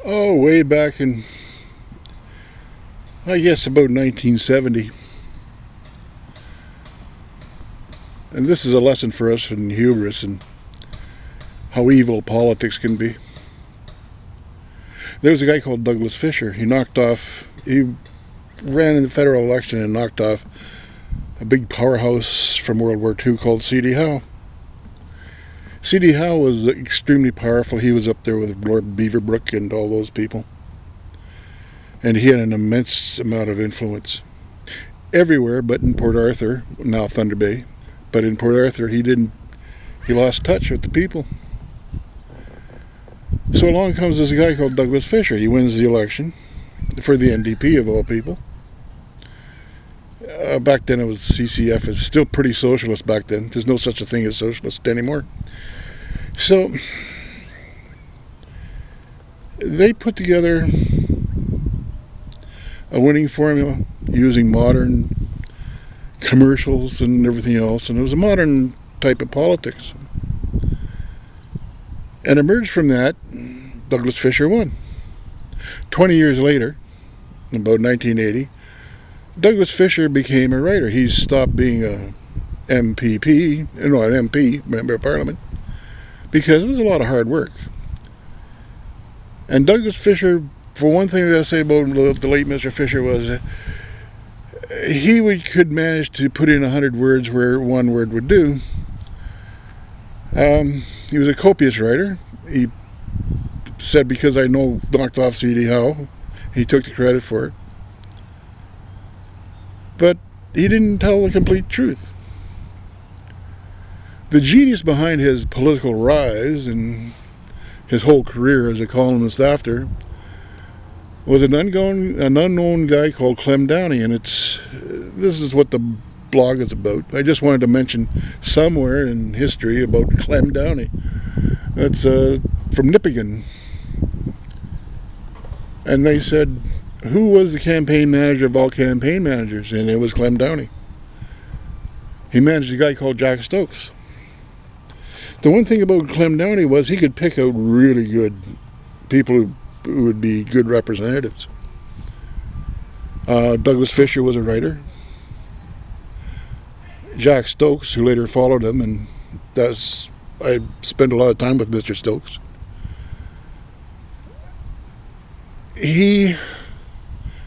Oh, way back in, I guess, about 1970. And this is a lesson for us in hubris and how evil politics can be. There was a guy called Douglas Fisher. He ran in the federal election and knocked off a big powerhouse from World War II called C.D. Howe. C.D. Howe was extremely powerful. He was up there with Lord Beaverbrook and all those people. And he had an immense amount of influence everywhere but in Port Arthur, now Thunder Bay. But in Port Arthur, he lost touch with the people. So along comes this guy called Douglas Fisher. He wins the election for the NDP of all people. Back then it was CCF. It's still pretty socialist back then. There's no such a thing as socialist anymore. So they put together a winning formula using modern commercials and everything else, and it was a modern type of politics. And emerged from that, Douglas Fisher won. 20 years later, about 1980, Douglas Fisher became a writer. He stopped being an MP, Member of Parliament, because it was a lot of hard work. And Douglas Fisher, for one thing I say about the late Mr. Fisher was could manage to put in 100 words where one word would do. He was a copious writer. He said, because I knocked off C.D. Howe, he took the credit for it. But he didn't tell the complete truth. The genius behind his political rise and his whole career as a columnist after was an unknown guy called ClemDowney, and this is what the blog is about. I just wanted to mention somewhere in history about ClemDowney. That's from Nippigan. And they said, who was the campaign manager of all campaign managers? And it was ClemDowney. He managed a guy called Jack Stokes. The one thing about ClemDowney was he could pick out really good people who would be good representatives. Douglas Fisher was a writer. Jack Stokes, who later followed him, and I spent a lot of time with Mr. Stokes. He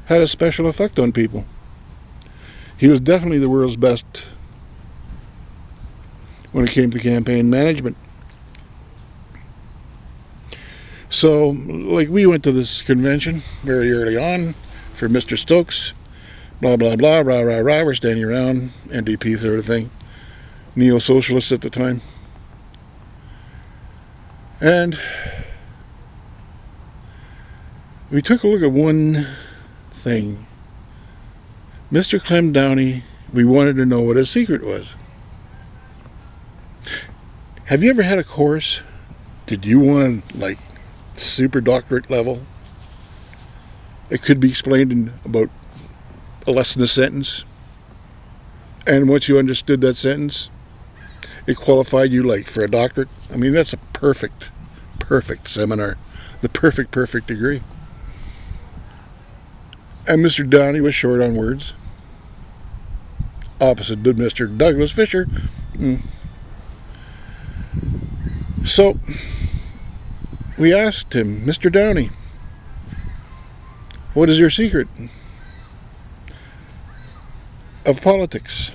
had a special effect on people. He was definitely the world's best when it came to campaign management. So, like, we went to this convention very early on for Mr. Stokes. Blah, blah, blah, rah, rah, rah. We're standing around, NDP sort of thing. Neo-socialists at the time. And we took a look at one thing. Mr. ClemDowney, we wanted to know what his secret was. Have you ever had a course? Did you want, like, super doctorate level? It could be explained in about less than a sentence. And once you understood that sentence, it qualified you, like, for a doctorate. I mean, that's a perfect seminar. The perfect degree. And Mr. Downey was short on words. Opposite to Mr. Douglas Fisher. So, we asked him, Mr. Downey, what is your secret of politics?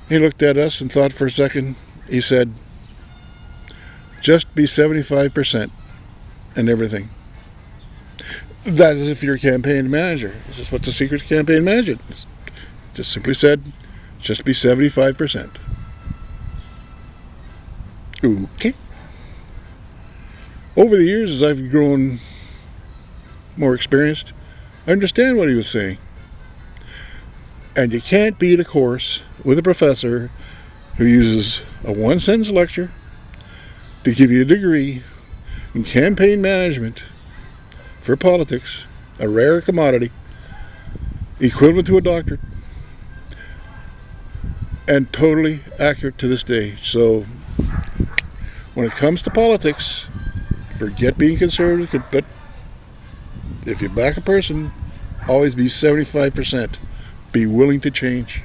He looked at us and thought for a second. He said, just be 75% and everything. That is if you're a campaign manager. This is what's the secret to campaign management. Just simply said, just be 75%. Okay. Over the years, as I've grown more experienced, I understand what he was saying. And you can't beat a course with a professor who uses a one-sentence lecture to give you a degree in campaign management for politics, a rare commodity, equivalent to a doctorate, and totally accurate to this day. So, when it comes to politics, Forget being conservative, but if you back a person, always be 75%. Be willing to change.